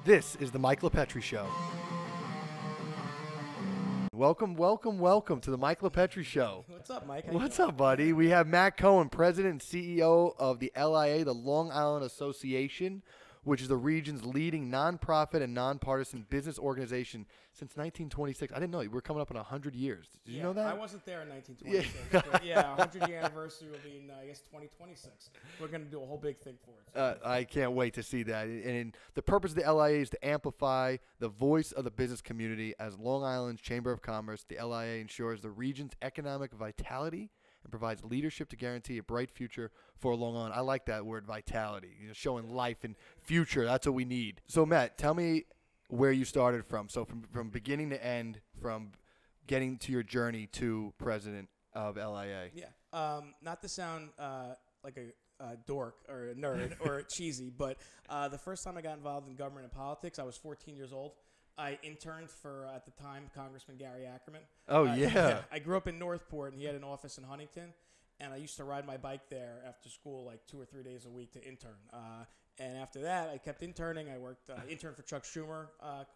This is the LiPetri Show. Welcome to the LiPetri Show. What's up, Mike? What's up, buddy? We have Matt Cohen, President and CEO of the LIA, the Long Island Association, which is the region's leading nonprofit and nonpartisan business organization since 1926. I didn't know. We're coming up on 100 years. Did you know that? I wasn't there in 1926. But yeah, 100-year anniversary will be in, I guess, 2026. We're going to do a whole big thing for it. So I can't wait to see that. And the purpose of the LIA is to amplify the voice of the business community. As Long Island's Chamber of Commerce, the LIA ensures the region's economic vitality and provides leadership to guarantee a bright future for Long Island. I like that word, vitality, showing life and future. That's what we need. So, Matt, tell me where you started from. So from beginning to end, from getting to your journey to president of LIA. Yeah. Not to sound like a dork or a nerd or cheesy, but the first time I got involved in government and politics, I was 14 years old. I interned for, at the time, Congressman Gary Ackerman. Oh, yeah. I grew up in Northport, and he had an office in Huntington, and I used to ride my bike there after school like 2 or 3 days a week to intern. And after that, I kept interning. I worked interned for Chuck Schumer,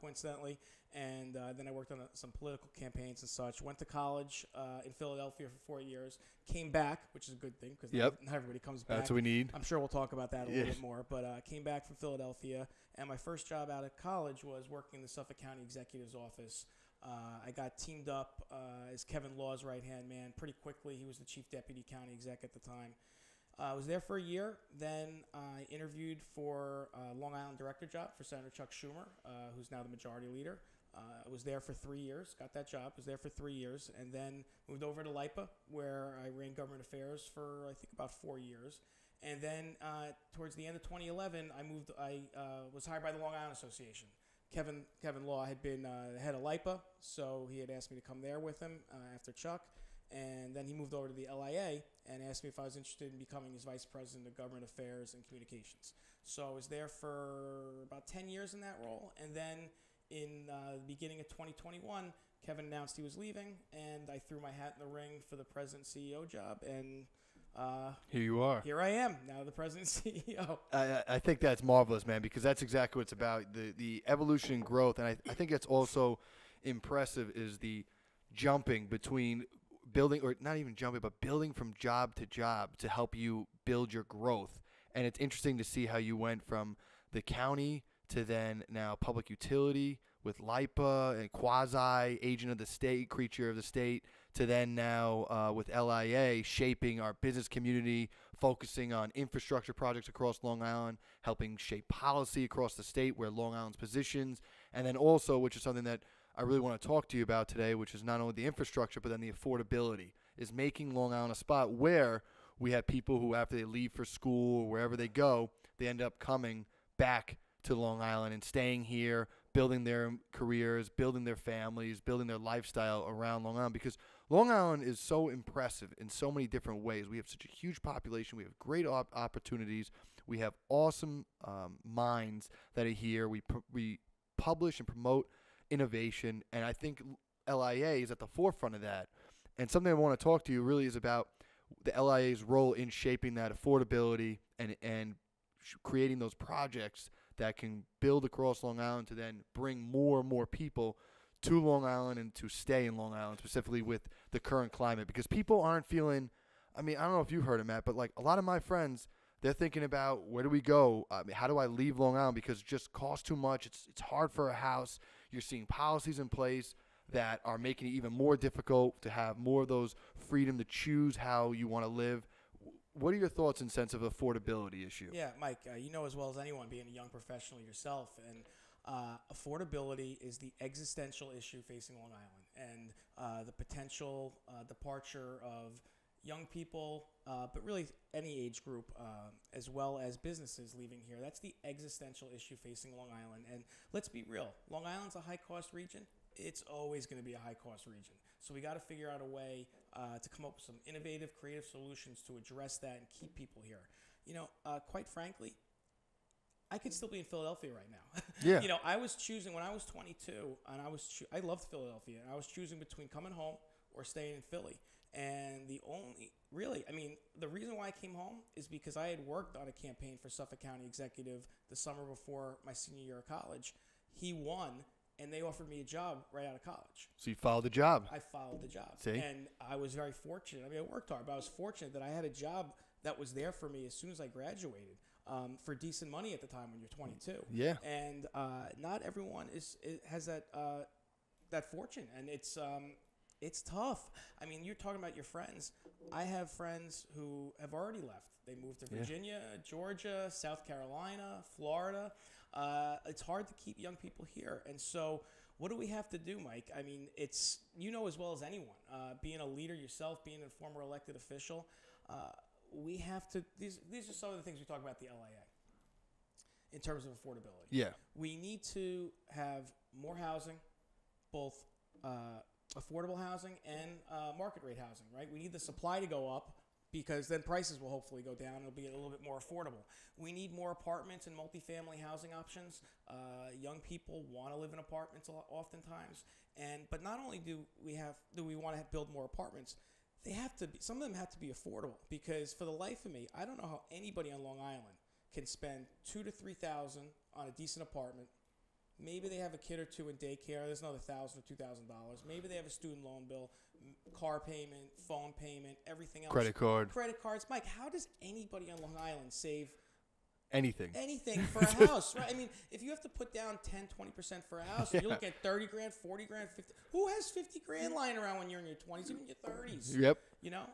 coincidentally, and then I worked on some political campaigns and such. Went to college in Philadelphia for 4 years. Came back, which is a good thing because not everybody comes back. That's what we need. I'm sure we'll talk about that a little bit more. But came back from Philadelphia, and my first job out of college was working in the Suffolk County Executive's office. I got teamed up as Kevin Law's right-hand man pretty quickly. He was the chief deputy county exec at the time. I was there for a year. Then I interviewed for a Long Island director job for Senator Chuck Schumer, who's now the majority leader. I was there for 3 years, got that job, was there for 3 years, and then moved over to LIPA, where I ran government affairs for, I think, about 4 years. And then towards the end of 2011, I was hired by the Long Island Association. Kevin Law had been the head of LIPA, so he had asked me to come there with him after Chuck. And then he moved over to the LIA and asked me if I was interested in becoming his vice president of government affairs and communications. So I was there for about 10 years in that role. And then in the beginning of 2021, Kevin announced he was leaving, and I threw my hat in the ring for the president and CEO job. And here you are. Here I am, now the president and CEO. I think that's marvelous, man, because that's exactly what it's about, the evolution and growth. And I think it's also impressive is the jumping between building, or not even jumping, but building from job to help you build your growth. And it's interesting to see how you went from the county to then now public utility with LIPA and quasi agent of the state, creature of the state, to then now with LIA shaping our business community, focusing on infrastructure projects across Long Island, helping shape policy across the state where Long Island's positions, and then also, which is something that I really want to talk to you about today, which is not only the infrastructure, but then the affordability, is making Long Island a spot where we have people who, after they leave for school or wherever they go, they end up coming back to Long Island and staying here, building their careers, building their families, building their lifestyle around Long Island, because Long Island is so impressive in so many different ways. We have such a huge population. We have great opportunities. We have awesome minds that are here. We publish and promote innovation, and I think LIA is at the forefront of that. And something I want to talk to you really is about the LIA's role in shaping that affordability and creating those projects that can build across Long Island to then bring more and more people to Long Island and to stay in Long Island, specifically with the current climate. Because people aren't feeling, I mean, I don't know if you've heard it, Matt, but like a lot of my friends, they're thinking about, where do we go? How do I leave Long Island? Because it just costs too much. It's hard for a house. You're seeing policies in place that are making it even more difficult to have more of those freedom to choose how you want to live. What are your thoughts in sense of affordability issue? Yeah, Mike, you know as well as anyone, being a young professional yourself, and affordability is the existential issue facing Long Island, and the potential departure of young people, but really any age group, as well as businesses leaving here. That's the existential issue facing Long Island. And let's be real, Long Island's a high-cost region. It's always going to be a high-cost region. So we got to figure out a way to come up with some innovative, creative solutions to address that and keep people here. You know, quite frankly, I could still be in Philadelphia right now. Yeah. You know, I was choosing when I was 22, and I loved Philadelphia, and I was choosing between coming home or staying in Philly. And the reason why I came home is because I had worked on a campaign for Suffolk County Executive the summer before my senior year of college. He won, and they offered me a job right out of college. So you followed the job. I followed the job. See? And I was very fortunate. I mean, I worked hard, but I was fortunate that I had a job that was there for me as soon as I graduated for decent money at the time when you're 22. Yeah. And not everyone has that fortune, and it's tough. I mean, you're talking about your friends. I have friends who have already left. They moved to Virginia, Georgia, South Carolina, Florida. It's hard to keep young people here. And so what do we have to do, Mike? I mean, it's, as well as anyone, being a leader yourself, being a former elected official, we have to, these are some of the things we talk about at the LIA in terms of affordability. Yeah. We need to have more housing, both affordable housing and market rate housing, right? We need the supply to go up because then prices will hopefully go down. It'll be a little bit more affordable. We need more apartments and multifamily housing options. Young people want to live in apartments oftentimes, but not only do we want to build more apartments, some of them have to be affordable, because for the life of me, I don't know how anybody on Long Island can spend $2,000 to $3,000 on a decent apartment. Maybe they have a kid or two in daycare. There's another $1,000 or $2,000. Maybe they have a student loan bill, car payment, phone payment, everything else. Credit cards. Mike, how does anybody on Long Island save anything for a house? Right? I mean, if you have to put down 10, 20% for a house, you look at 30 grand, 40 grand, 50. Who has 50 grand lying around when you're in your 20s, even your 30s? Yep.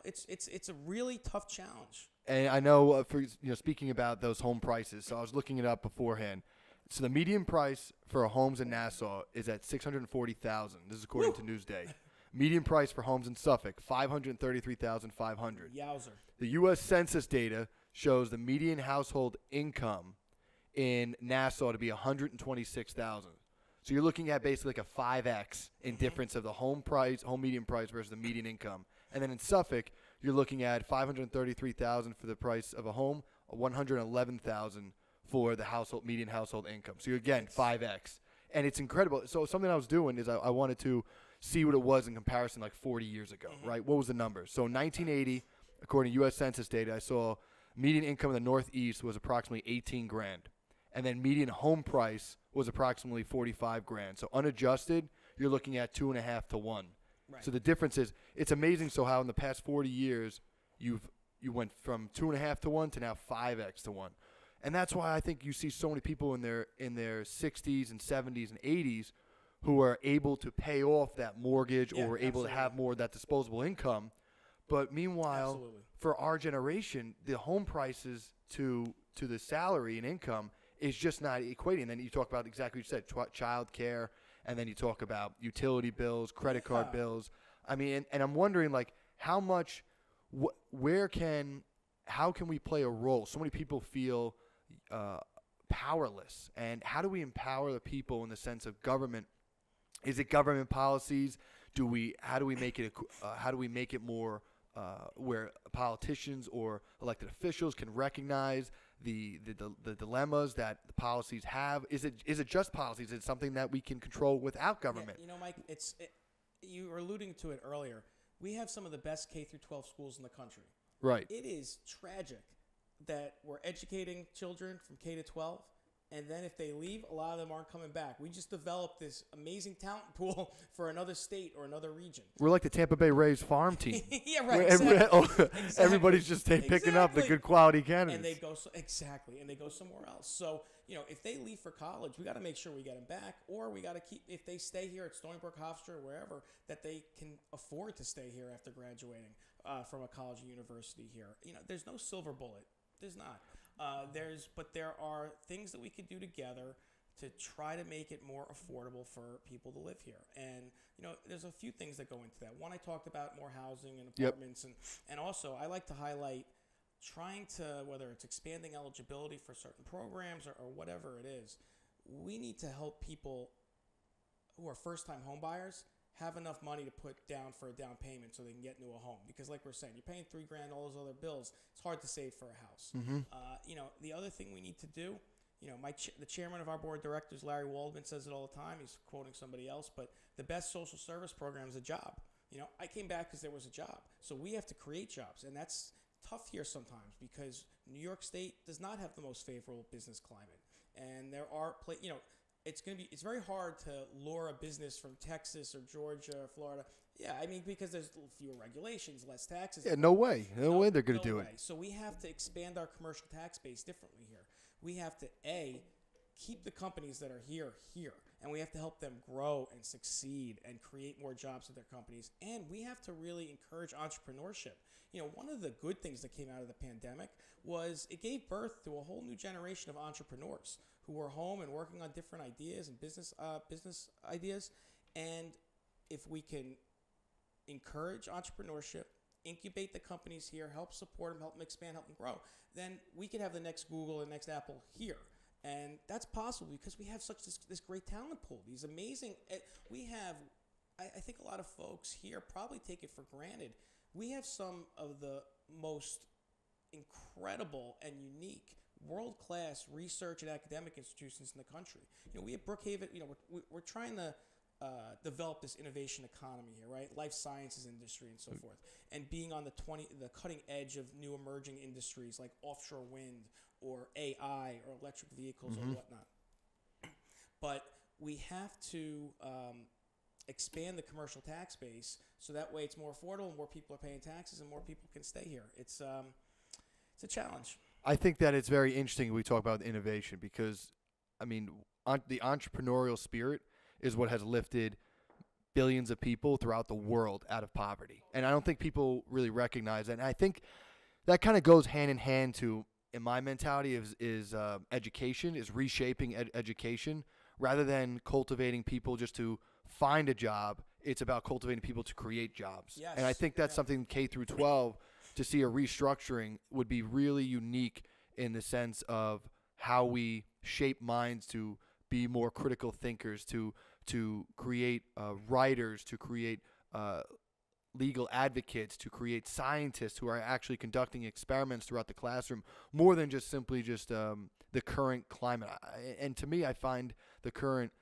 It's a really tough challenge. And I know, speaking about those home prices, so I was looking it up beforehand. So the median price for homes in Nassau is at $640,000. This is according to Newsday. Median price for homes in Suffolk, $533,500. Yowzer. The U.S. Census data shows the median household income in Nassau to be $126,000. So you're looking at basically like a 5x in difference of the home median price versus the median income. And then in Suffolk, you're looking at $533,000 for the price of a home, $111,000 for the median household income. So you're, again, 5x. And it's incredible. So something I was doing is I wanted to see what it was in comparison like 40 years ago, right? What was the number? So in 1980, according to U.S. Census data, I saw median income in the Northeast was approximately 18 grand. And then median home price was approximately 45 grand. So unadjusted, you're looking at 2.5 to 1. Right. So the difference is, it's amazing how in the past 40 years, you went from 2.5 to 1 to now 5x to 1. And that's why I think you see so many people in their 60s and 70s and 80s who are able to pay off that mortgage or are able to have more of that disposable income. But meanwhile, for our generation, the home prices to the salary and income is just not equating. And then you talk about exactly what you said, child care, and then you talk about utility bills, credit card bills. I mean, and I'm wondering, like, how much, how can we play a role? So many people feel powerless, and how do we empower the people in the sense of government? Is it government policies? How do we make it more where politicians or elected officials can recognize the dilemmas that the policies have? Is it just policies? Is it something that we can control without government? Yeah, Mike, you were alluding to it earlier. We have some of the best K through 12 schools in the country. Right. It is tragic that we're educating children from K to 12, and then if they leave, a lot of them aren't coming back. We just developed this amazing talent pool for another state or another region. We're like the Tampa Bay Rays farm team. Yeah, right. Exactly. Everybody's just picking up the good quality candidates. And they go and they go somewhere else. So, if they leave for college, we got to make sure we get them back, or we got to keep, if they stay here at Stony Brook, Hofstra, or wherever, that they can afford to stay here after graduating from a college or university here. There's no silver bullet. There's not. But there are things that we could do together to try to make it more affordable for people to live here. And, there's a few things that go into that. One, I talked about more housing and apartments. Yep. And also, I like to highlight trying to, whether it's expanding eligibility for certain programs or whatever it is, we need to help people who are first-time home buyers have enough money to put down for a down payment so they can get into a home. Because like we're saying, you're paying $3 grand, all those other bills, it's hard to save for a house. Mm-hmm. The other thing we need to do, the chairman of our board of directors, Larry Waldman, says it all the time. He's quoting somebody else, but the best social service program is a job. I came back because there was a job. So we have to create jobs, and that's tough here sometimes because New York State does not have the most favorable business climate, and there are it's very hard to lure a business from Texas or Georgia or Florida. Yeah, I mean, because there's fewer regulations, less taxes. Yeah, no way they're going to do it. So we have to expand our commercial tax base differently here. We have to keep the companies that are here, and we have to help them grow and succeed and create more jobs at their companies. And we have to really encourage entrepreneurship. One of the good things that came out of the pandemic was it gave birth to a whole new generation of entrepreneurs who were home and working on different ideas and business ideas. And if we can encourage entrepreneurship, incubate the companies here, help support them, help them expand, help them grow, then we could have the next Google and next Apple here. And that's possible because we have such this great talent pool. These amazing, we have, I think a lot of folks here probably take it for granted. We have some of the most incredible and unique world-class research and academic institutions in the country. We have Brookhaven, we're trying to develop this innovation economy here, right? Life sciences industry and so forth. And being on the cutting edge of new emerging industries like offshore wind or AI or electric vehicles or whatnot. But we have to expand the commercial tax base so that way it's more affordable, more people are paying taxes, and more people can stay here. It's a challenge. I think that it's very interesting we talk about innovation because, I mean, the entrepreneurial spirit is what has lifted billions of people throughout the world out of poverty. And I don't think people really recognize that. And I think that kind of goes hand in hand to, in my mentality, is education, is reshaping education. Rather than cultivating people just to find a job, it's about cultivating people to create jobs. Yes. And I think that's something K through 12 to see a restructuring would be really unique in the sense of how we shape minds to be more critical thinkers, to create writers, to create legal advocates, to create scientists who are actually conducting experiments throughout the classroom, more than just simply the current climate. And to me, I find the current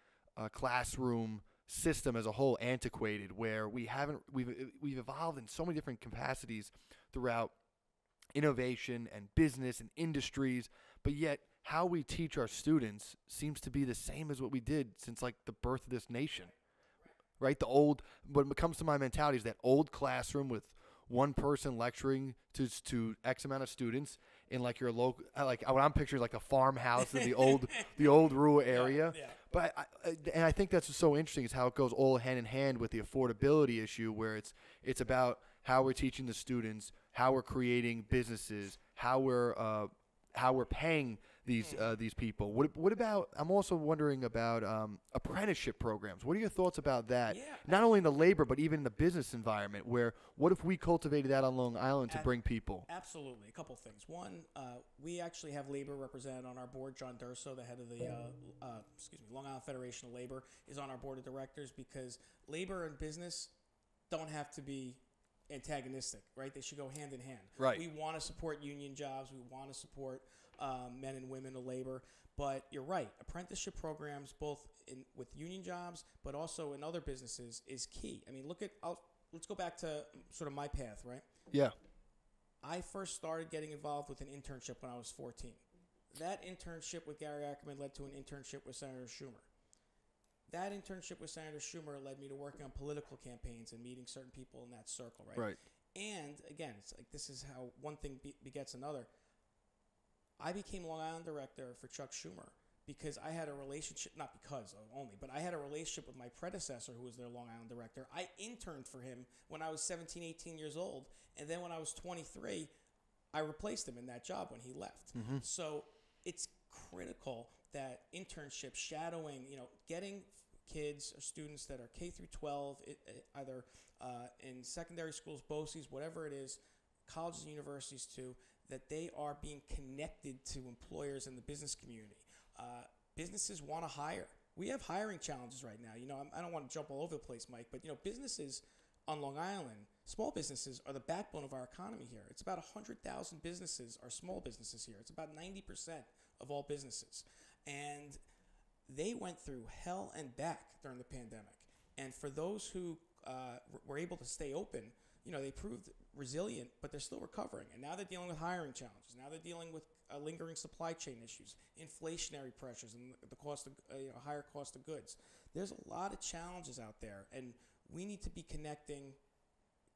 classroom system as a whole antiquated, where we've evolved in so many different capacities throughout innovation and business and industries, but yet how we teach our students seems to be the same as what we did since like the birth of this nation, right? When it comes to my mentality, is that old classroom with one person lecturing to X amount of students in like your local, like what I'm picturing like a farmhouse in the old rural area. Yeah. But I think that's what's so interesting is how it goes all hand in hand with the affordability issue, where it's about how we're teaching the students, how we're creating businesses, how we're paying these people. What about? I'm also wondering about apprenticeship programs. What are your thoughts about that? Yeah. Not only in the labor, but even in the business environment. Where what if we cultivated that on Long Island to bring people? Absolutely, a couple things. One, we actually have labor represented on our board. John Durso, the head of the Long Island Federation of Labor, is on our board of directors because labor and business don't have to be antagonistic, right? They should go hand in hand. Right. We want to support union jobs. We want to support men and women of labor. But you're right. Apprenticeship programs, both with union jobs, but also in other businesses, is key. I mean, let's go back to sort of my path, right? Yeah. I first started getting involved with an internship when I was 14. That internship with Gary Ackerman led to an internship with Senator Schumer. That internship with Senator Schumer led me to working on political campaigns and meeting certain people in that circle, right? Right. And again, it's like this is how one thing begets another. I became Long Island director for Chuck Schumer because I had a relationship, not because only, but I had a relationship with my predecessor who was their Long Island director. I interned for him when I was 17, 18 years old. And then when I was 23, I replaced him in that job when he left. Mm-hmm. So it's critical that internship, shadowing, getting kids or students that are K through 12, either in secondary schools, BOCES, whatever it is, colleges and universities too, that they are being connected to employers in the business community. Businesses want to hire. We have hiring challenges right now. I don't want to jump all over the place, Mike, but businesses on Long Island, small businesses are the backbone of our economy here. It's about 100,000 businesses are small businesses here. It's about 90% of all businesses. And they went through hell and back during the pandemic. And for those who were able to stay open, they proved resilient, but they're still recovering. And now they're dealing with hiring challenges. Now they're dealing with lingering supply chain issues, inflationary pressures, and the cost of higher cost of goods. There's a lot of challenges out there, and we need to be connecting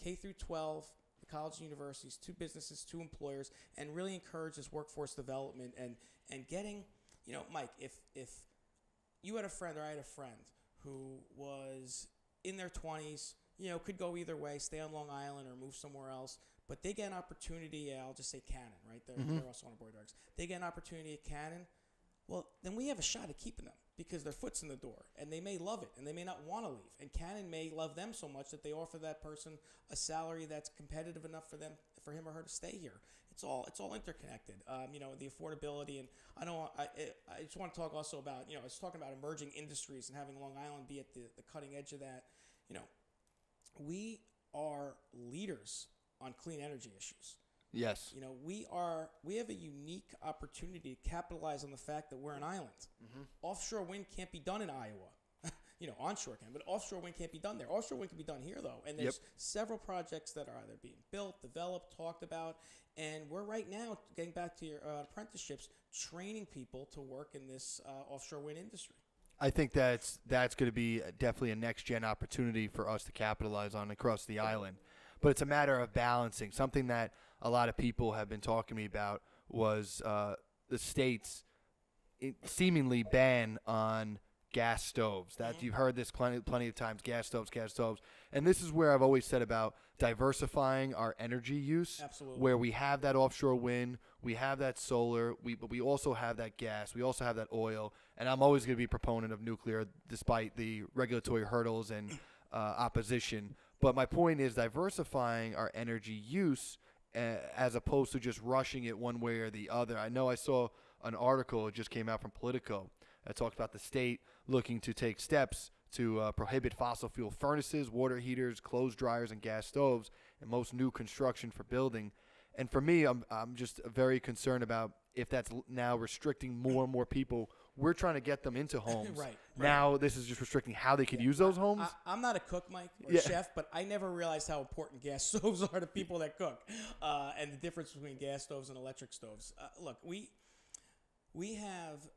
K through 12, the colleges and universities, to businesses, to employers, and really encourage this workforce development and getting, Mike, if you had a friend or I had a friend who was in their 20s, could go either way, stay on Long Island or move somewhere else, but they get an opportunity, I'll just say Cannon, right? They're also on board dogs. They get an opportunity at Cannon, well, then we have a shot at keeping them because their foot's in the door, and they may love it, and they may not want to leave. And Cannon may love them so much that they offer that person a salary that's competitive enough for him or her to stay here. It's all interconnected. The affordability, and I just want to talk also about, I was talking about emerging industries and having Long Island be at the cutting edge of that. We are leaders on clean energy issues. Yes. We have a unique opportunity to capitalize on the fact that we're an island. Offshore wind can't be done in Iowa. Onshore can, but offshore wind can't be done there. Offshore wind can be done here, though. And there's several projects that are either being built, developed, talked about, and we're right now, getting back to your apprenticeships, training people to work in this offshore wind industry. I think that's going to be definitely a next-gen opportunity for us to capitalize on across the island. But it's a matter of balancing. Something that a lot of people have been talking to me about was the state's seemingly ban on gas stoves. That you've heard this plenty of times, gas stoves. And this is where I've always said about diversifying our energy use. Absolutely. Where we have that offshore wind, we have that solar, but we also have that gas, we also have that oil. And I'm always going to be a proponent of nuclear despite the regulatory hurdles and opposition. But my point is diversifying our energy use as opposed to just rushing it one way or the other. I know I saw an article, it just came out from Politico, that talks about the state looking to take steps to prohibit fossil fuel furnaces, water heaters, clothes dryers, and gas stoves in most new construction for building. And for me, I'm just very concerned about if that's now restricting more and more people. We're trying to get them into homes. Right. Now this is just restricting how they could use those homes. I'm not a cook, Mike, or a chef, but I never realized how important gas stoves are to people that cook, and the difference between gas stoves and electric stoves. Look, we have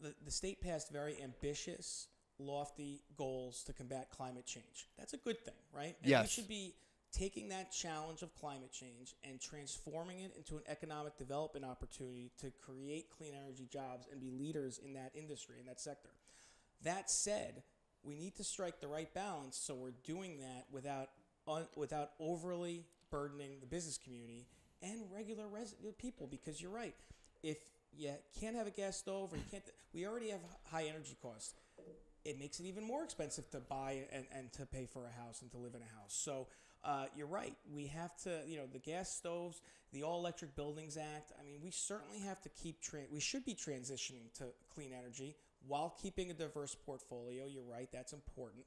the state passed very ambitious, lofty goals to combat climate change. That's a good thing, right? And yes. we should be taking that challenge of climate change and transforming it into an economic development opportunity to create clean energy jobs and be leaders in that industry, in that sector. That said, we need to strike the right balance so we're doing that without overly burdening the business community and regular people, because you're right. If you can't have a gas stove or we already have high energy costs. It makes it even more expensive to buy and to pay for a house and to live in a house. So you're right. We have to, the gas stoves, the All-Electric Buildings Act. I mean, we certainly have to we should be transitioning to clean energy while keeping a diverse portfolio. You're right. That's important.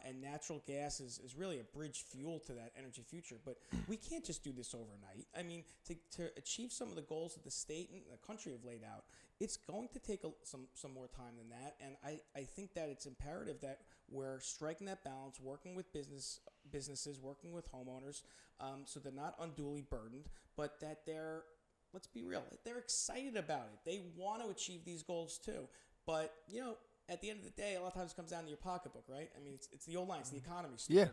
And natural gas is really a bridge fuel to that energy future. But we can't just do this overnight. I mean, to achieve some of the goals that the state and the country have laid out, it's going to take some more time than that. And I think that it's imperative that we're striking that balance, working with businesses, working with homeowners, so they're not unduly burdened, but that let's be real, they're excited about it. They want to achieve these goals too. But, at the end of the day, a lot of times it comes down to your pocketbook, right? I mean, it's the old line, it's the economy stupid,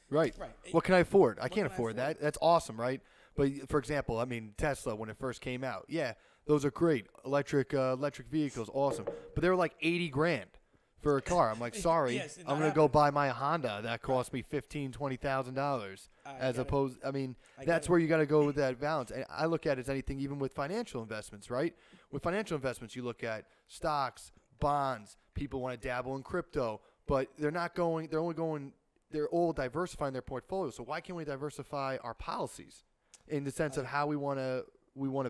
right? Right. What can I afford? I can't afford that. That's awesome, right? But, for example, I mean, Tesla, when it first came out, those are great. Electric vehicles, awesome. But they were like $80,000 for a car. I'm like, sorry, yes, I'm going to go buy my Honda. That cost me $15,000, $20,000. That's where you got to go with that balance. And I look at it as anything, even with financial investments, right? With financial investments, you look at stocks, bonds. People want to dabble in crypto, but they're all diversifying their portfolio. So why can't we diversify our policies in the sense of how we want to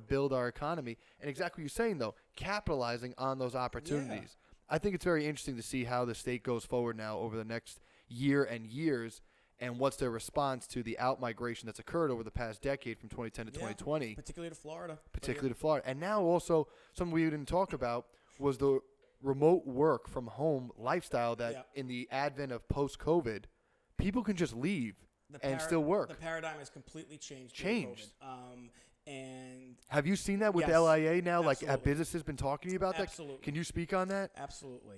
build our economy? And exactly what you're saying, though, capitalizing on those opportunities. Yeah. I think it's very interesting to see how the state goes forward now over the next year and years, and what's their response to the out-migration that's occurred over the past decade from 2010 to 2020. Particularly to Florida. And now also, something we didn't talk about was the remote work from home lifestyle that in the advent of post-COVID, people can just leave and still work. The paradigm has completely changed. Changed. And have you seen that with yes, LIA now? absolutely. Like, have businesses been talking to you about Absolutely. that? Can you speak on that? Absolutely.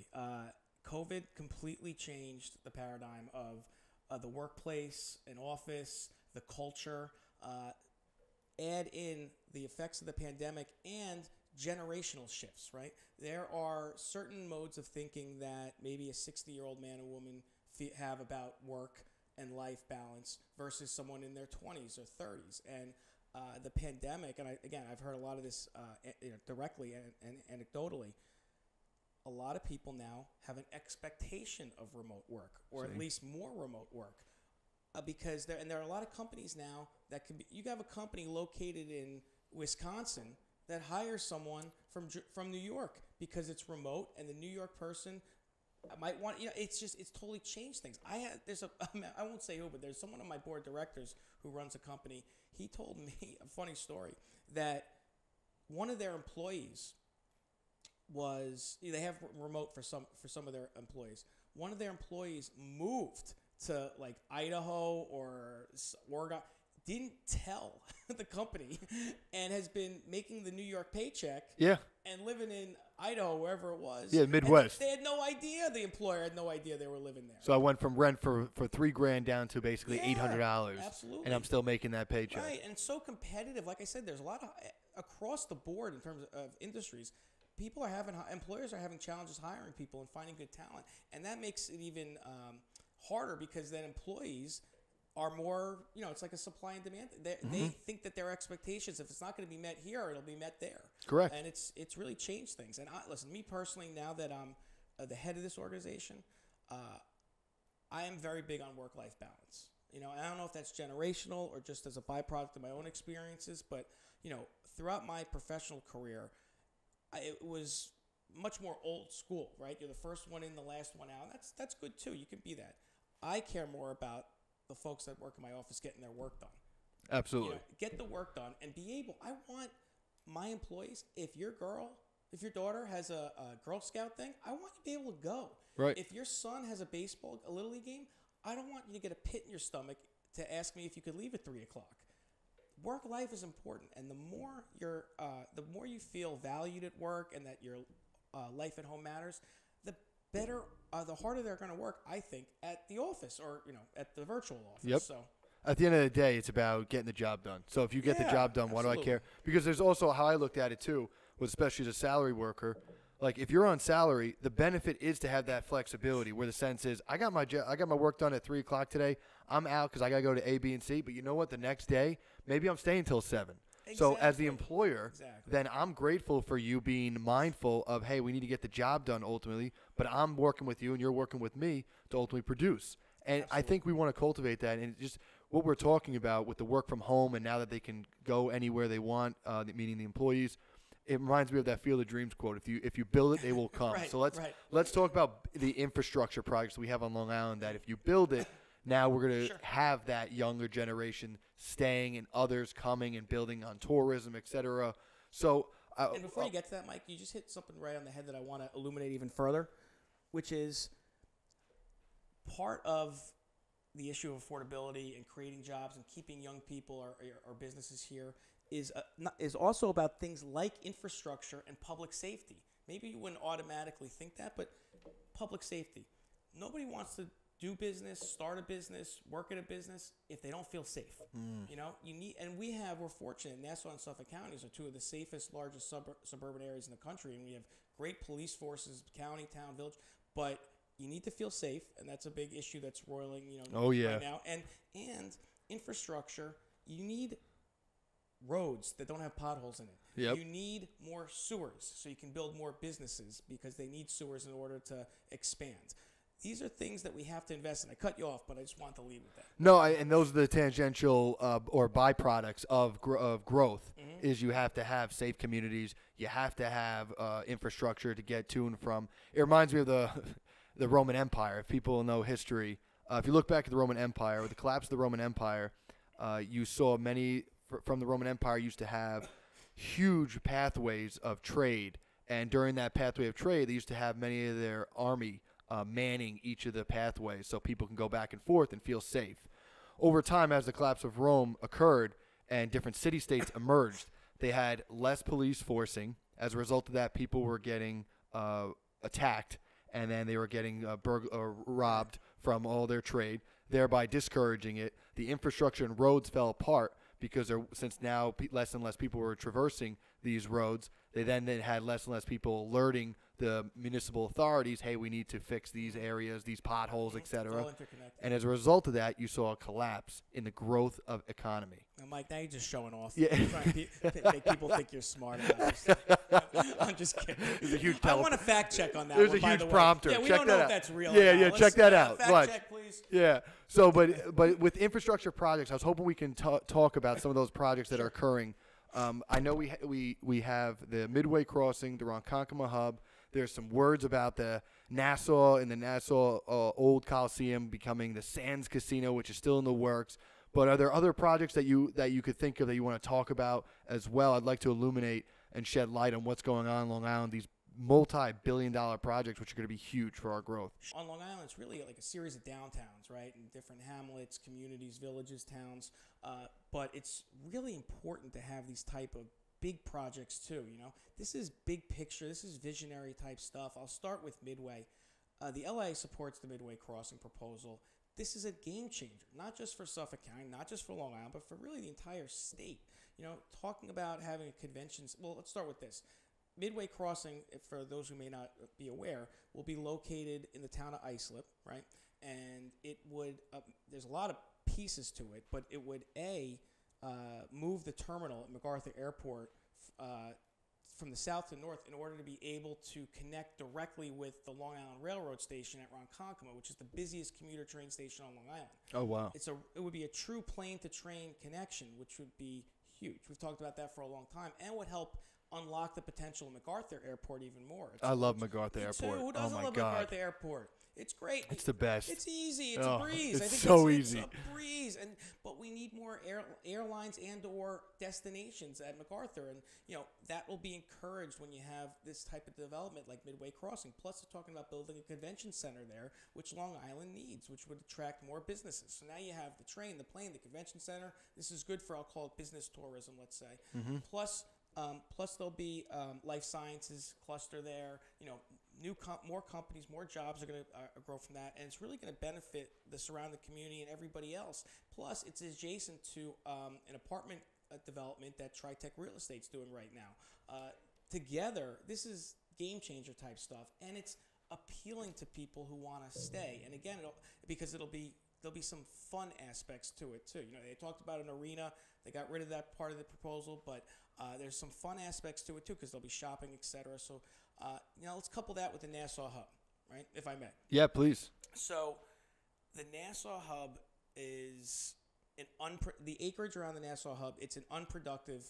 COVID completely changed the paradigm of the workplace, an office, the culture. Add in the effects of the pandemic and generational shifts, right? There are certain modes of thinking that maybe a 60-year-old man or woman have about work and life balance versus someone in their 20s or 30s. And the pandemic, and I've heard a lot of this directly and anecdotally, a lot of people now have an expectation of remote work, or at least more remote work, because there are a lot of companies now that can be. You have a company located in Wisconsin that hires someone from New York because it's remote, and the New York person might want. It's totally changed things. I won't say who, but there's someone on my board of directors who runs a company. He told me a funny story that one of their employees they have remote for some of their employees. One of their employees moved to like Idaho or Oregon, didn't tell the company, and has been making the New York paycheck. Yeah. And living in Idaho, wherever it was. Yeah, Midwest. And they had no idea. The employer had no idea they were living there. So I went from rent for $3,000 down to basically $800. Absolutely. And I'm still making that paycheck. Right, and it's so competitive. Like I said, there's a lot of across the board in terms of industries. Employers are having challenges hiring people and finding good talent, and that makes it even harder because then employees are more, it's like a supply and demand. They think that their expectations, if it's not going to be met here, it'll be met there. Correct. And it's really changed things. And listen, me personally, now that I'm the head of this organization, I am very big on work-life balance. I don't know if that's generational or just as a byproduct of my own experiences, but throughout my professional career, it was much more old school, right? You're the first one in, the last one out. That's good too. You can be that. I care more about the folks that work in my office getting their work done. Absolutely. Get the work done and be able. I want my employees. If your daughter has a Girl Scout thing, I want you to be able to go. Right. If your son has a Little League game, I don't want you to get a pit in your stomach to ask me if you could leave at 3:00. Work life is important, and the more you feel valued at work and that your life at home matters, the better, the harder they're going to work, I think, at the office or at the virtual office. Yep. So at the end of the day, it's about getting the job done. So if you get the job done, why do I care? Because there's also how I looked at it too, was especially as a salary worker. Like if you're on salary, the benefit is to have that flexibility where the sense is, I got my work done at 3:00 today. I'm out because I got to go to A, B, and C. But you know what? The next day, maybe I'm staying till 7. Exactly. So as the employer, then I'm grateful for you being mindful of, hey, we need to get the job done ultimately, but I'm working with you and you're working with me to ultimately produce. And I think we want to cultivate that. And just what we're talking about with the work from home and now that they can go anywhere they want, meaning the employees, it reminds me of that Field of Dreams quote. If you build it, they will come. Right, so let's talk about the infrastructure projects we have on Long Island that if you build it, now we're going to have that younger generation staying and others coming and building on tourism, et cetera. So, and before you get to that, Mike, you just hit something right on the head that I want to illuminate even further, which is part of the issue of affordability and creating jobs and keeping young people or businesses here is also about things like infrastructure and public safety. Maybe you wouldn't automatically think that, but public safety. Nobody wants to do business, start a business, work at a business if they don't feel safe. You need, and we're fortunate. Nassau and Suffolk counties are two of the safest, largest suburban areas in the country, and we have great police forces, county, town, village. But you need to feel safe, and that's a big issue that's roiling, right now. And infrastructure, you need roads that don't have potholes in it. Yep. You need more sewers so you can build more businesses because they need sewers in order to expand. These are things that we have to invest in. I cut you off, but I just wanted to lead with that. No, and those are the tangential or byproducts of growth. Is you have to have safe communities. You have to have infrastructure to get to and from. It reminds me of the Roman Empire. If people know history, if you look back at the Roman Empire, or the collapse of the Roman Empire, you saw many from the Roman Empire used to have huge pathways of trade. And during that pathway of trade, they used to have many of their army manning each of the pathways so people can go back and forth and feel safe. Over time, as the collapse of Rome occurred and different city-states emerged, they had less police forcing. As a result of that, people were getting attacked, and then they were getting robbed from all their trade, thereby discouraging it. The infrastructure and roads fell apart because since now less and less people were traversing these roads, they then had less and less people alerting the municipal authorities, hey, we need to fix these areas, these potholes, etc. And as a result of that, you saw a collapse in the growth of economy. Now, Mike, now you're just showing off. Yeah. You're trying to make people think you're smart about this. I'm just kidding. There's a huge I want a fact check on that. There's one, a by huge the way. prompter. Yeah, we check don't that know out. if that's real. Yeah, check that out. Fact Watch. check, please. Yeah. So, but with infrastructure projects, I was hoping we can talk about some of those projects that are occurring. I know we have the Midway Crossing, the Ronkonkoma Hub. There's some words about the Nassau and the Nassau Old Coliseum becoming the Sands Casino, which is still in the works. But are there other projects that you could think of that you want to talk about as well? I'd like to illuminate and shed light on what's going on in Long Island, these multi-billion-dollar projects, which are going to be huge for our growth. On Long Island, it's really like a series of downtowns, right? And different hamlets, communities, villages, towns. But it's really important to have these type of big projects too, you know. This is big picture. This is visionary type stuff. I'll start with Midway. The LA supports the Midway Crossing proposal. This is a game changer, not just for Suffolk County, not just for Long Island, but for really the entire state. You know, talking about having a conventions. Well, let's start with this. Midway Crossing, for those who may not be aware, will be located in the town of Islip, right? And it would, there's a lot of pieces to it, but it would, move the terminal at MacArthur Airport from the south to north in order to be able to connect directly with the Long Island Railroad Station at Ronkonkoma, which is the busiest commuter train station on Long Island. Oh, wow. It would be a true plane-to-train connection, which would be huge. We've talked about that for a long time, and would help unlock the potential of MacArthur Airport even more. I love MacArthur Airport. Who doesn't love MacArthur Airport? It's great. It's the best. It's easy. It's a breeze. It's I think so it's easy. a breeze. But we need more airlines and/or destinations at MacArthur, and you know that will be encouraged when you have this type of development like Midway Crossing. Plus, they're talking about building a convention center there, which Long Island needs, which would attract more businesses. So now you have the train, the plane, the convention center. This is good for, I'll call it business tourism, let's say. Mm-hmm. Plus there'll be life sciences cluster there. You know, more companies, more jobs are going to grow from that, and it's really going to benefit the surrounding community and everybody else. Plus, it's adjacent to an apartment development that Tritech Real Estate's doing right now. Together, this is game changer type stuff, and it's appealing to people who want to stay. And again, there'll be some fun aspects to it too. You know, they talked about an arena. They got rid of that part of the proposal, but there's some fun aspects to it too because there'll be shopping, etc. So, you know, let's couple that with the Nassau Hub, right? If I may. Yeah, please. So, the Nassau Hub is the acreage around the Nassau Hub. It's an unproductive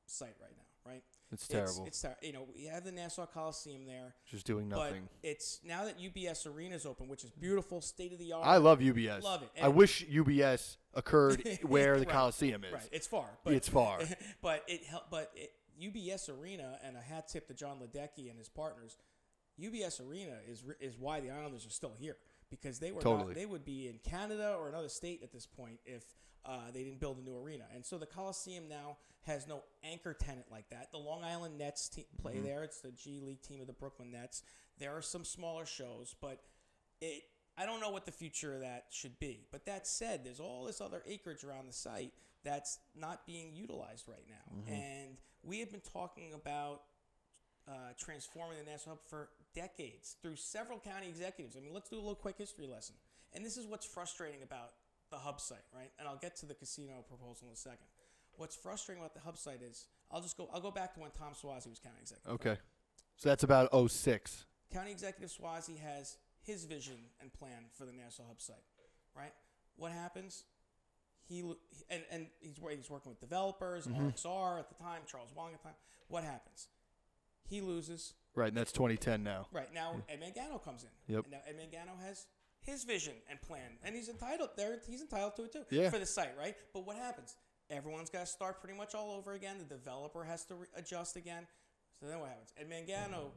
site right now, right? It's terrible. It's you know, we have the Nassau Coliseum there. Just doing nothing. But it's now that UBS Arena's open, which is beautiful, state of the art. I love UBS. Love it. I wish UBS occurred where the right, Coliseum is. Right. It's far. It's far. But UBS Arena, and a hat tip to John Ledecky and his partners. UBS Arena is why the Islanders are still here, because they would be in Canada or another state at this point if they didn't build a new arena. And so the Coliseum now has no anchor tenant like that. The Long Island Nets play there. It's the G League team of the Brooklyn Nets. There are some smaller shows, but I don't know what the future of that should be. But that said, there's all this other acreage around the site that's not being utilized right now. And we have been talking about transforming the Nassau Hub for decades through several county executives. I mean, let's do a little quick history lesson. And this is what's frustrating about the hub site, right? And I'll get to the casino proposal in a second. What's frustrating about the hub site is I'll go back to when Tom Swazi was county executive. Okay. So that's about 06. County Executive Swazi has his vision and plan for the Nassau Hub site, right? What happens? He's working with developers, RXR at the time, Charles Wong at the time. What happens? He loses. Right, and that's 2010 now. Right, now Ed Mangano comes in. Yep. And now Ed Mangano has his vision and plan, and he's entitled to it too for the site, right? But what happens? Everyone's got to start pretty much all over again. The developer has to adjust again. So then what happens? Ed Mangano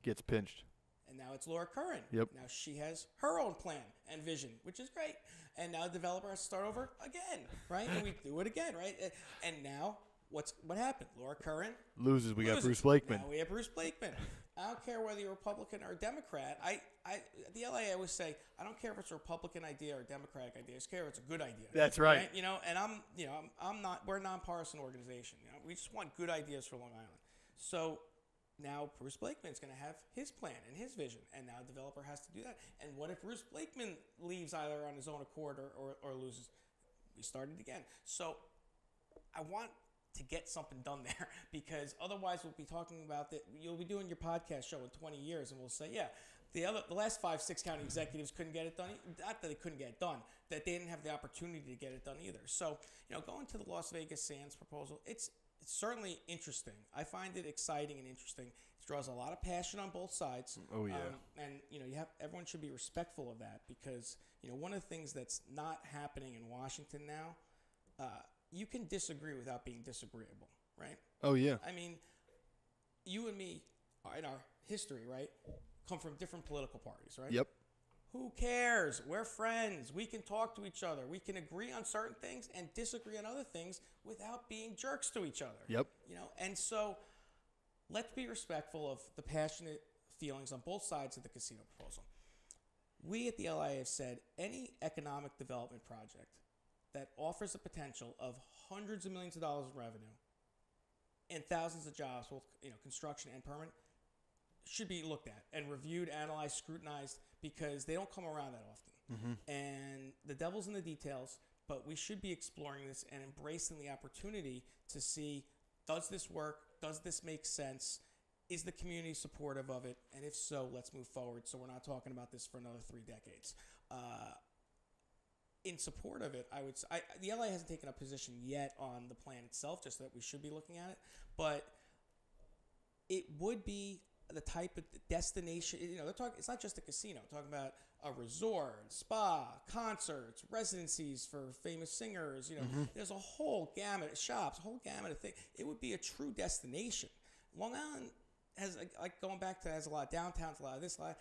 gets pinched. And now it's Laura Curran. Yep. Now she has her own plan and vision, which is great. And now the developer has to start over again, right? And we do it again, right? And now what happened? Laura Curran loses. We got Bruce Blakeman. Now we have Bruce Blakeman. I don't care whether you're a Republican or a Democrat. At the LA, I always say, I don't care if it's a Republican idea or a Democratic idea. I just care if it's a good idea. That's right. You know, and I'm not. We're a nonpartisan organization. You know, we just want good ideas for Long Island. So now Bruce Blakeman is going to have his plan and his vision, and now the developer has to do that. And what if Bruce Blakeman leaves either on his own accord or loses? We started again. So I want to get something done there, because otherwise we'll be talking about that. You'll be doing your podcast show in 20 years, and we'll say, yeah, the last 5-6 county executives couldn't get it done. Not that they couldn't get it done, that they didn't have the opportunity to get it done either. So, you know, going to the Las Vegas Sands proposal, it's certainly interesting. I find it exciting and interesting. It draws a lot of passion on both sides. Oh yeah. And you know, everyone should be respectful of that, because you know, one of the things that's not happening in Washington now. You can disagree without being disagreeable, right? Oh, yeah. I mean, you and me, in our history, right, come from different political parties, right? Yep. Who cares? We're friends. We can talk to each other. We can agree on certain things and disagree on other things without being jerks to each other. Yep. You know, and so let's be respectful of the passionate feelings on both sides of the casino proposal. We at the LIA have said any economic development project that offers the potential of hundreds of millions of dollars in revenue and thousands of jobs, both construction and permanent, should be looked at and reviewed, analyzed, scrutinized, because they don't come around that often. Mm-hmm. And the devil's in the details, but we should be exploring this and embracing the opportunity to see, does this work? Does this make sense? Is the community supportive of it? And if so, let's move forward, so we're not talking about this for another 3 decades. In support of it, I would say, the LA hasn't taken a position yet on the plan itself, just that we should be looking at it. But it would be the type of destination, they're talking, it's not just a casino. We're talking about a resort, spa, concerts, residencies for famous singers. Mm-hmm. There's a whole gamut of shops, a whole gamut of things. It would be a true destination. Long Island has, like going back to, has a lot of downtowns, a lot of this, a lot.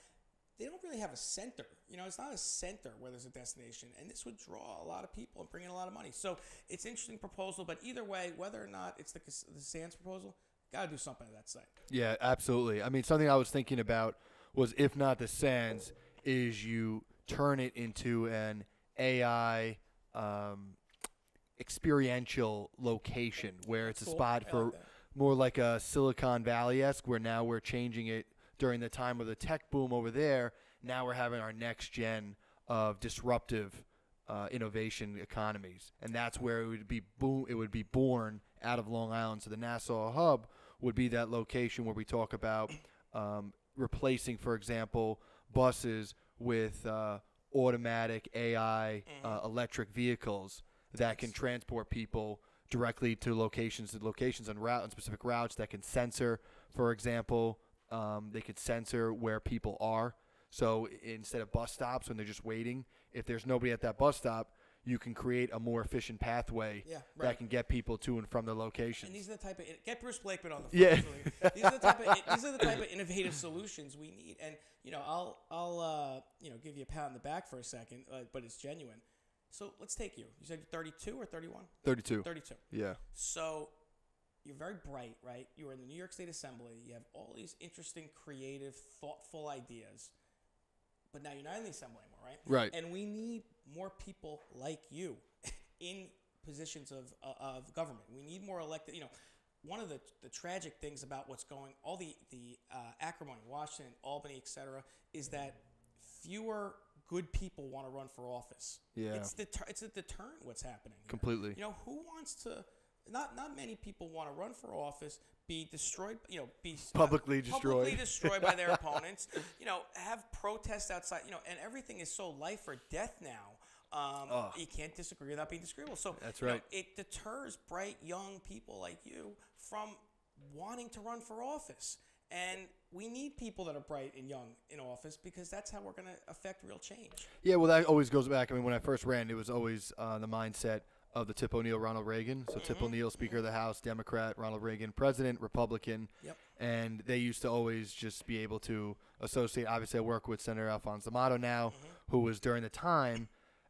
They don't really have a center. It's not a center where there's a destination. And this would draw a lot of people and bring in a lot of money. So it's an interesting proposal. But either way, whether or not it's the Sands proposal, got to do something to that site. Yeah, absolutely. I mean, something I was thinking about was, if not the Sands, is you turn it into an AI experiential location where it's a spot for more like a Silicon Valley-esque, where now we're changing it during the time of the tech boom over there. Now we're having our next gen of disruptive innovation economies, and that's where it would be born out of Long Island. So the Nassau hub would be that location where we talk about replacing, for example, buses with automatic AI electric vehicles that can transport people directly to locations on specific routes that can sensor, for example. They could censor where people are. So instead of bus stops when they're just waiting, if there's nobody at that bus stop, you can create a more efficient pathway that can get people to and from the locations. And these are the type of get Bruce Blakeman on the phone. Yeah. These are the type of innovative solutions we need. And I'll give you a pat on the back for a second, but it's genuine. So let's take you. You said you're 32 or 31? 32. 32. Yeah. So you're very bright, right? You were in the New York State Assembly. You have all these interesting, creative, thoughtful ideas. But now you're not in the Assembly anymore, right? Right. And we need more people like you in positions of government. We need more elected. One of the tragic things about what's going, all the acrimony, Washington, Albany, et cetera, is that fewer good people want to run for office. Yeah. It's a deterrent what's happening here. Completely. Who wants to? Not many people want to run for office, be destroyed, be publicly destroyed by their opponents, have protests outside, and everything is so life or death now. You can't disagree without being disagreeable. So that's right. It deters bright young people like you from wanting to run for office. And we need people that are bright and young in office, because that's how we're going to affect real change. Yeah, well, that always goes back. I mean, when I first ran, it was always the mindset of the Tip O'Neill, Ronald Reagan. So Tip O'Neill, Speaker of the House, Democrat, Ronald Reagan, President, Republican. Yep. And they used to always just be able to associate. Obviously, I work with Senator Alphonse D'Amato now, who was during the time.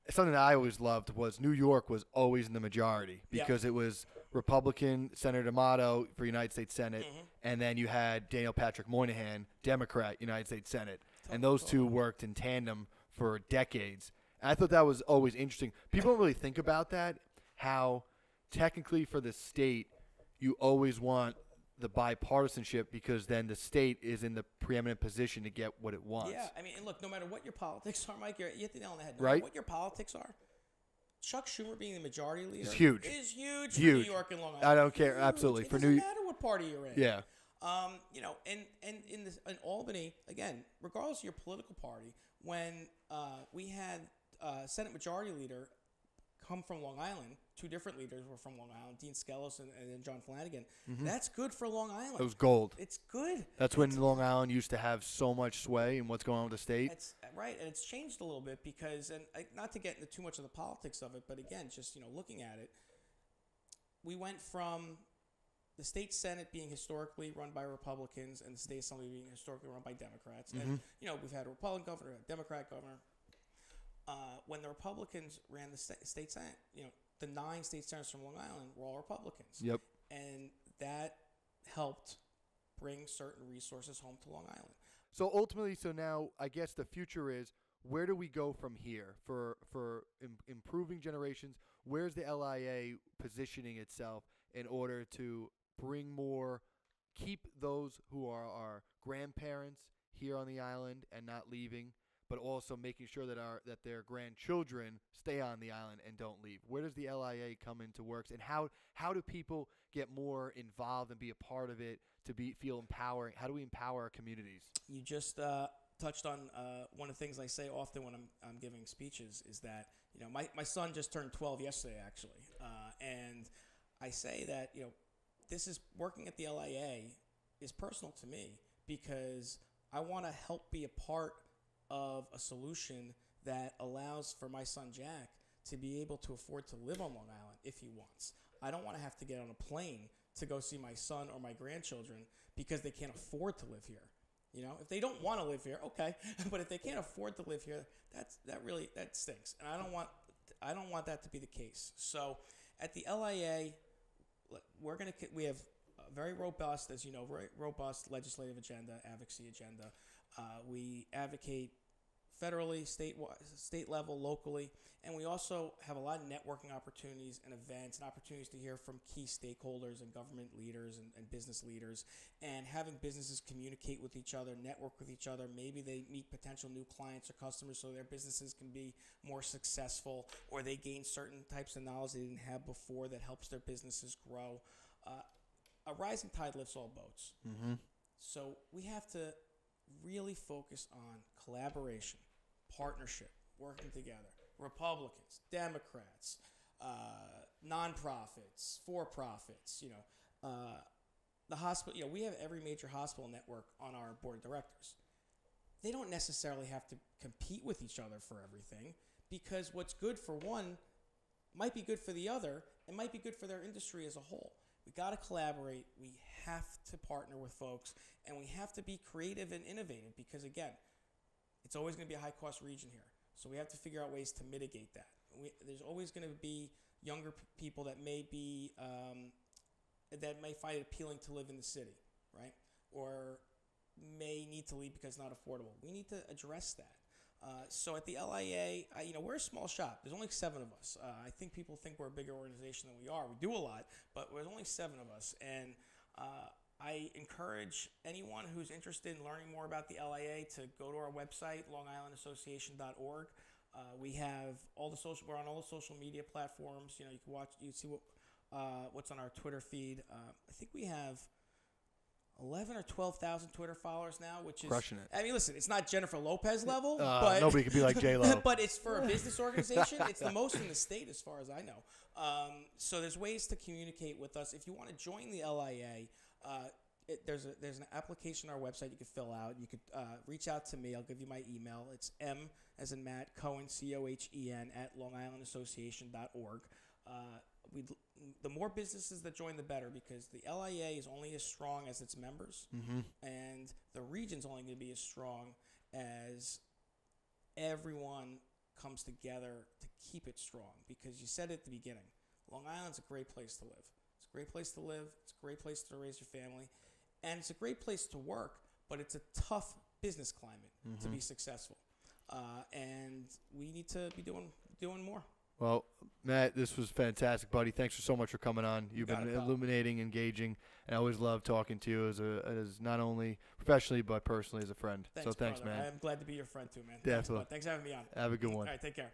Something that I always loved was New York was always in the majority because it was Republican Senator D'Amato for United States Senate, and then you had Daniel Patrick Moynihan, Democrat, United States Senate. And those two worked in tandem for decades. And I thought that was always interesting. People don't really think about that, how technically for the state, you always want the bipartisanship because then the state is in the preeminent position to get what it wants. Yeah, I mean, and look, no matter what your politics are, Mike, you hit the nail on the head. No right? matter what your politics are, Chuck Schumer being the majority leader is huge. For New York and Long Island. I don't care, absolutely. It doesn't matter what party you're in. Yeah. You know, and in Albany, again, regardless of your political party, when we had Senate Majority Leader come from Long Island, two different leaders were from Long Island, Dean Skelos and then John Flanagan. That's good for Long Island. It was gold. It's good. That's when Long Island used to have so much sway in what's going on with the state. It's right, and it's changed a little bit because, and not to get into too much of the politics of it, but again, just looking at it, we went from the state Senate being historically run by Republicans and the state Assembly being historically run by Democrats. And, we've had a Republican governor, a Democrat governor. When the Republicans ran the state Senate, the 9 state senators from Long Island were all Republicans. Yep. And that helped bring certain resources home to Long Island. So ultimately, now I guess the future is, where do we go from here for improving generations? Where's the LIA positioning itself in order to bring more, keep those who are our grandparents here on the island and not leaving, but also making sure that their grandchildren stay on the island and don't leave? Where does the LIA come into works, and how do people get more involved and be a part of it to feel empowering? How do we empower our communities? You just touched on one of the things I say often when I'm giving speeches is that my son just turned 12 yesterday actually, and I say that this is working at the LIA is personal to me because I want to help be a part of a solution that allows for my son Jack to be able to afford to live on Long Island if he wants. I don't want to have to get on a plane to go see my son or my grandchildren because they can't afford to live here. If they don't want to live here, okay, but if they can't afford to live here, that stinks, and I don't want that to be the case. So at the LIA, we have a very robust, as you know, very robust legislative agenda, advocacy agenda. We advocate federally, state level, locally, and we also have a lot of networking opportunities and events and opportunities to hear from key stakeholders and government leaders and business leaders, and having businesses communicate with each other, network with each other. Maybe they meet potential new clients or customers so their businesses can be more successful, or they gain certain types of knowledge they didn't have before that helps their businesses grow. A rising tide lifts all boats. So we have to really focus on collaboration, partnership, working together. Republicans, Democrats, nonprofits, for-profits, the hospital. We have every major hospital network on our board of directors. They don't necessarily have to compete with each other for everything, because what's good for one might be good for the other and might be good for their industry as a whole. We got to collaborate. We have to partner with folks, and we have to be creative and innovative because, again, it's always going to be a high-cost region here. So we have to figure out ways to mitigate that. There's always going to be younger people that may be that may find it appealing to live in the city, right? Or may need to leave because it's not affordable. We need to address that. So at the LIA, we're a small shop. There's only 7 of us. I think people think we're a bigger organization than we are. We do a lot, but there's only 7 of us. And I encourage anyone who's interested in learning more about the LIA to go to our website, longislandassociation.org. We have we're on all the social media platforms. You can watch, you see what's on our Twitter feed. I think we have 11 or 12,000 Twitter followers now, which is crushing it. I mean, listen, it's not Jennifer Lopez level, but nobody could be like J-Lo. But it's for a business organization. It's the most in the state, as far as I know. So there's ways to communicate with us. If you want to join the LIA, there's an application on our website you can fill out. You could reach out to me. I'll give you my email. It's M as in Matt, Cohen, Cohen, @longislandassociation.org. the more businesses that join, the better, because the LIA is only as strong as its members, and the region's only going to be as strong as everyone comes together to keep it strong. Because you said at the beginning, Long Island's a great place to live. It's a great place to live. It's a great place to raise your family, and it's a great place to work. But it's a tough business climate to be successful, and we need to be doing more. Well, Matt, this was fantastic, buddy. Thanks so much for coming on. You've been illuminating, engaging, and I always love talking to you as not only professionally but personally as a friend. Thanks, thanks, brother. man. I'm glad to be your friend too, man. Definitely. Thanks for having me on. Have a good one. All right, take care.